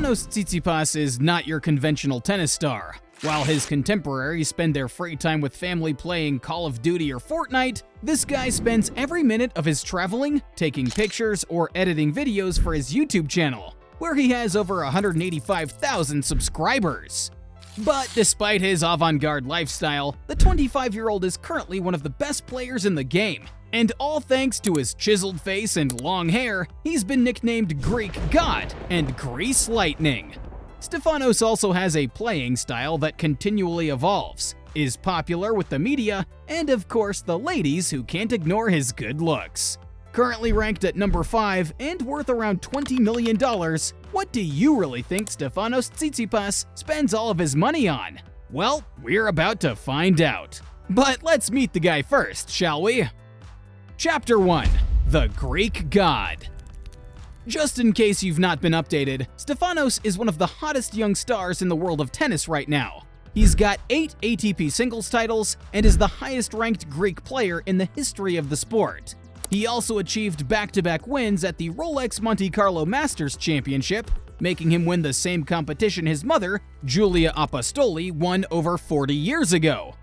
Stefanos Tsitsipas is not your conventional tennis star. While his contemporaries spend their free time with family playing Call of Duty or Fortnite, this guy spends every minute of his traveling, taking pictures, or editing videos for his YouTube channel, where he has over 185,000 subscribers. But despite his avant-garde lifestyle, the 25-year-old is currently one of the best players in the game. And all thanks to his chiseled face and long hair, he's been nicknamed Greek God and Greece Lightning. Stefanos also has a playing style that continually evolves, is popular with the media, and of course the ladies who can't ignore his good looks. Currently ranked at number 5 and worth around $20 million, what do you really think Stefanos Tsitsipas spends all of his money on? Well, we're about to find out. But let's meet the guy first, shall we? Chapter 1. The Greek God. Just in case you've not been updated, Stefanos is one of the hottest young stars in the world of tennis right now. He's got 8 ATP singles titles and is the highest-ranked Greek player in the history of the sport. He also achieved back-to-back wins at the Rolex Monte Carlo Masters Championship, making him win the same competition his mother, Giulia Apostoli, won over 40 years ago.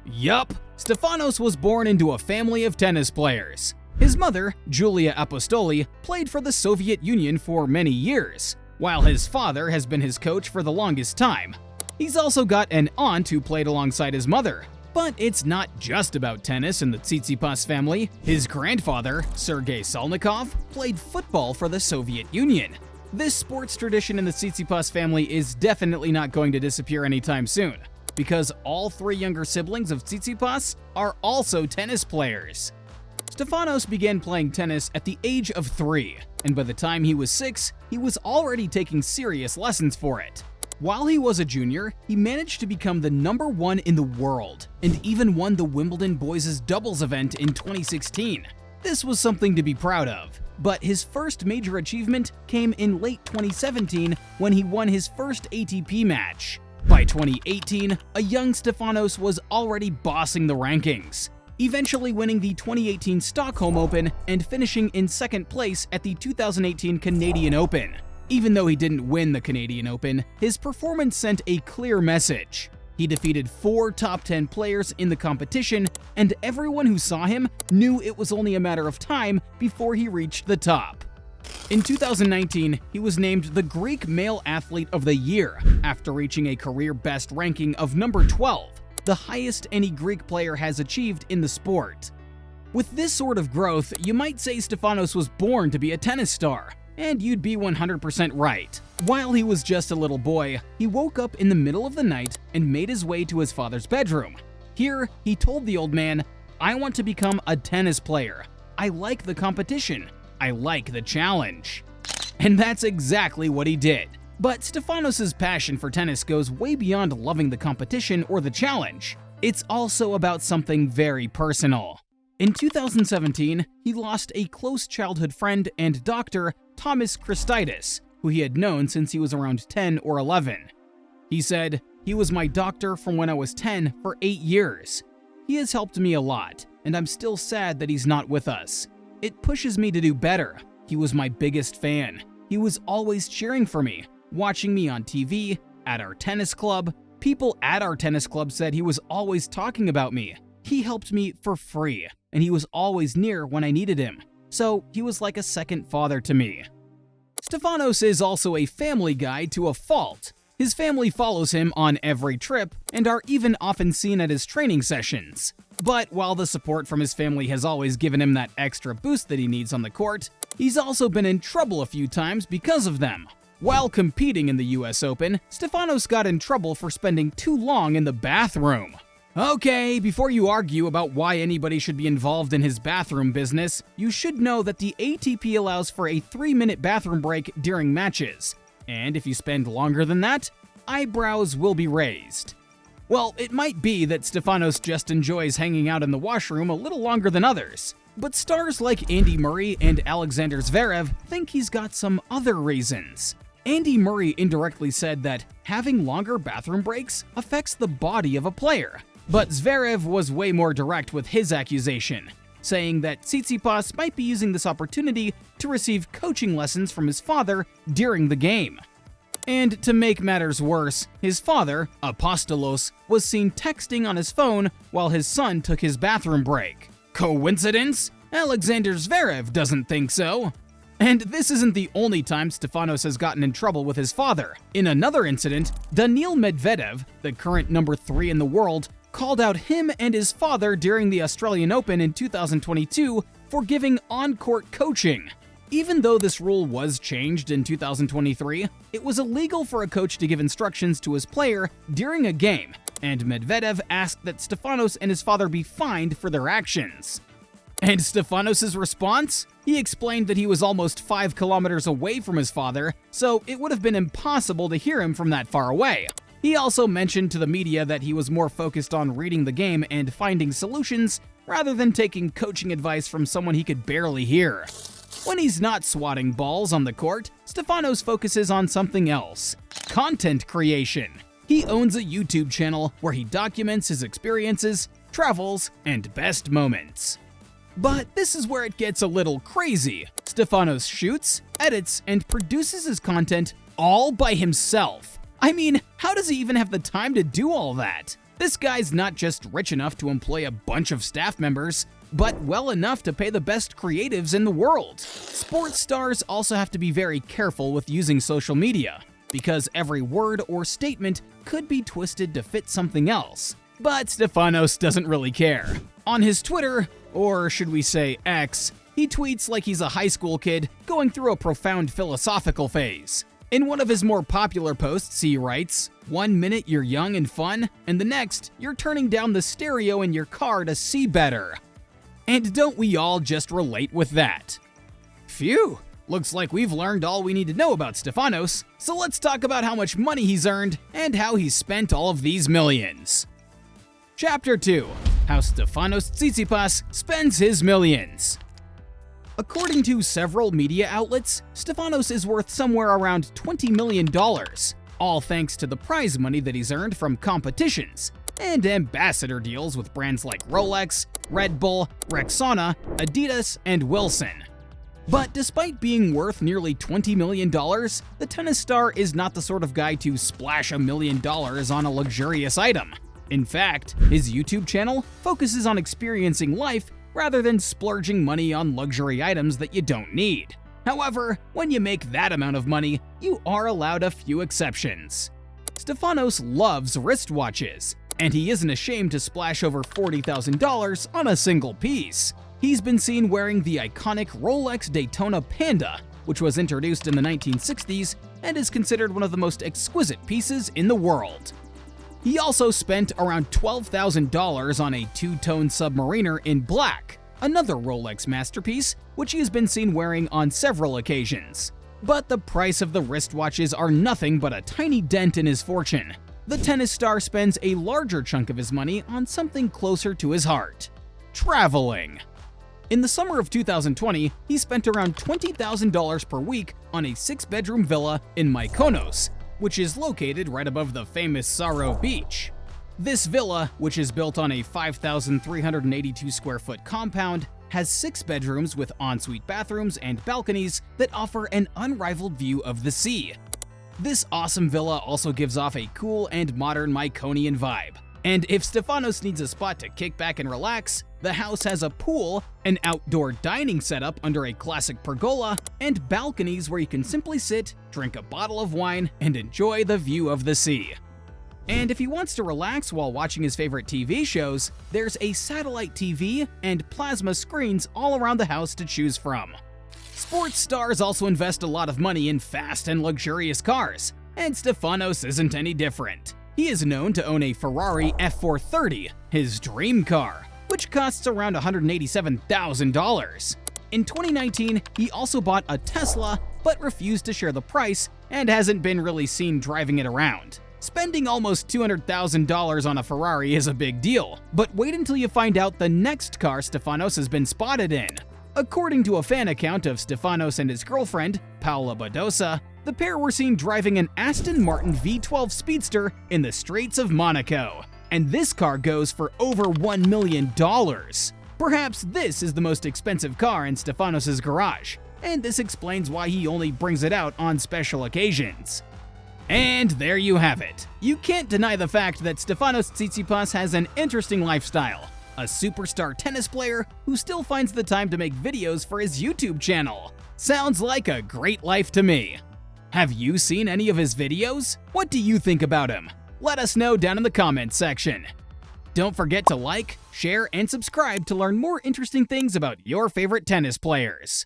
Yup, Stefanos was born into a family of tennis players. His mother, Giulia Apostoli, played for the Soviet Union for many years, while his father has been his coach for the longest time. He's also got an aunt who played alongside his mother. But it's not just about tennis in the Tsitsipas family. His grandfather, Sergei Salnikov, played football for the Soviet Union. This sports tradition in the Tsitsipas family is definitely not going to disappear anytime soon, because all 3 younger siblings of Tsitsipas are also tennis players. Stefanos began playing tennis at the age of 3, and by the time he was 6, he was already taking serious lessons for it. While he was a junior, he managed to become the number 1 in the world, and even won the Wimbledon boys' doubles event in 2016. This was something to be proud of, but his first major achievement came in late 2017 when he won his first ATP match. By 2018, a young Stefanos was already bossing the rankings, eventually winning the 2018 Stockholm Open and finishing in second place at the 2018 Canadian Open. Even though he didn't win the Canadian Open, his performance sent a clear message. He defeated 4 top 10 players in the competition, and everyone who saw him knew it was only a matter of time before he reached the top. In 2019, he was named the Greek Male Athlete of the Year after reaching a career-best ranking of number 12, the highest any Greek player has achieved in the sport. With this sort of growth, you might say Stefanos was born to be a tennis star. And you'd be 100% right. While he was just a little boy, he woke up in the middle of the night and made his way to his father's bedroom. Here, he told the old man, "I want to become a tennis player. I like the competition. I like the challenge." And that's exactly what he did. But Stefanos' passion for tennis goes way beyond loving the competition or the challenge. It's also about something very personal. In 2017, he lost a close childhood friend and doctor, Thomas Christidis, who he had known since he was around 10 or 11. He said, "He was my doctor from when I was 10 for 8 years. He has helped me a lot, and I'm still sad that he's not with us. It pushes me to do better. He was my biggest fan. He was always cheering for me, watching me on TV, at our tennis club. People at our tennis club said he was always talking about me. He helped me for free, and he was always near when I needed him. So he was like a second father to me." Stefanos is also a family guy to a fault. His family follows him on every trip and are even often seen at his training sessions. But while the support from his family has always given him that extra boost that he needs on the court, he's also been in trouble a few times because of them. While competing in the US Open, Stefanos got in trouble for spending too long in the bathroom. Okay, before you argue about why anybody should be involved in his bathroom business, you should know that the ATP allows for a 3-minute bathroom break during matches, and if you spend longer than that, eyebrows will be raised. Well, it might be that Stefanos just enjoys hanging out in the washroom a little longer than others, but stars like Andy Murray and Alexander Zverev think he's got some other reasons. Andy Murray indirectly said that having longer bathroom breaks affects the body of a player. But Zverev was way more direct with his accusation, saying that Tsitsipas might be using this opportunity to receive coaching lessons from his father during the game. And to make matters worse, his father, Apostolos, was seen texting on his phone while his son took his bathroom break. Coincidence? Alexander Zverev doesn't think so. And this isn't the only time Stefanos has gotten in trouble with his father. In another incident, Daniil Medvedev, the current number 3 in the world, called out him and his father during the Australian Open in 2022 for giving on-court coaching. Even though this rule was changed in 2023, it was illegal for a coach to give instructions to his player during a game, and Medvedev asked that Stefanos and his father be fined for their actions. And Stefanos' response? He explained that he was almost 5 kilometers away from his father, so it would have been impossible to hear him from that far away. He also mentioned to the media that he was more focused on reading the game and finding solutions rather than taking coaching advice from someone he could barely hear. When he's not swatting balls on the court, Stefanos focuses on something else: content creation. He owns a YouTube channel where he documents his experiences, travels, and best moments. But this is where it gets a little crazy. Stefanos shoots, edits, and produces his content all by himself. I mean, how does he even have the time to do all that? This guy's not just rich enough to employ a bunch of staff members, but well enough to pay the best creatives in the world. Sports stars also have to be very careful with using social media, because every word or statement could be twisted to fit something else. But Stefanos doesn't really care. On his Twitter, or should we say X, he tweets like he's a high school kid going through a profound philosophical phase. In one of his more popular posts, he writes, "1 minute you're young and fun, and the next, you're turning down the stereo in your car to see better." And don't we all just relate with that? Phew! Looks like we've learned all we need to know about Stefanos, so let's talk about how much money he's earned and how he's spent all of these millions. Chapter 2: How Stefanos Tsitsipas Spends His Millions. According to several media outlets, Stefanos is worth somewhere around $20 million, all thanks to the prize money that he's earned from competitions and ambassador deals with brands like Rolex, Red Bull, Rexona, Adidas, and Wilson. But despite being worth nearly $20 million, the tennis star is not the sort of guy to splash $1 million on a luxurious item. In fact, his YouTube channel focuses on experiencing life rather than splurging money on luxury items that you don't need. However, when you make that amount of money, you are allowed a few exceptions. Stefanos loves wristwatches, and he isn't ashamed to splash over $40,000 on a single piece. He's been seen wearing the iconic Rolex Daytona Panda, which was introduced in the 1960s and is considered one of the most exquisite pieces in the world. He also spent around $12,000 on a two-tone Submariner in black, another Rolex masterpiece, which he has been seen wearing on several occasions. But the price of the wristwatches are nothing but a tiny dent in his fortune. The tennis star spends a larger chunk of his money on something closer to his heart: traveling. In the summer of 2020, he spent around $20,000 per week on a 6-bedroom villa in Mykonos, which is located right above the famous Saro beach. This villa, which is built on a 5,382 square foot compound, has 6 bedrooms with ensuite bathrooms and balconies that offer an unrivaled view of the sea. This awesome villa also gives off a cool and modern Mykonian vibe. And if Stefanos needs a spot to kick back and relax, the house has a pool, an outdoor dining setup under a classic pergola, and balconies where you can simply sit, drink a bottle of wine, and enjoy the view of the sea. And if he wants to relax while watching his favorite TV shows, there's a satellite TV and plasma screens all around the house to choose from. Sports stars also invest a lot of money in fast and luxurious cars, and Stefanos isn't any different. He is known to own a Ferrari F430, his dream car, which costs around $187,000. In 2019, he also bought a Tesla, but refused to share the price and hasn't been really seen driving it around. Spending almost $200,000 on a Ferrari is a big deal, but wait until you find out the next car Stefanos has been spotted in. According to a fan account of Stefanos and his girlfriend, Paula Badosa, the pair were seen driving an Aston Martin V12 speedster in the streets of Monaco. And this car goes for over $1 million. Perhaps this is the most expensive car in Stefanos' garage, and this explains why he only brings it out on special occasions. And there you have it. You can't deny the fact that Stefanos Tsitsipas has an interesting lifestyle. A superstar tennis player who still finds the time to make videos for his YouTube channel. Sounds like a great life to me. Have you seen any of his videos? What do you think about him? Let us know down in the comments section. Don't forget to like, share, and subscribe to learn more interesting things about your favorite tennis players.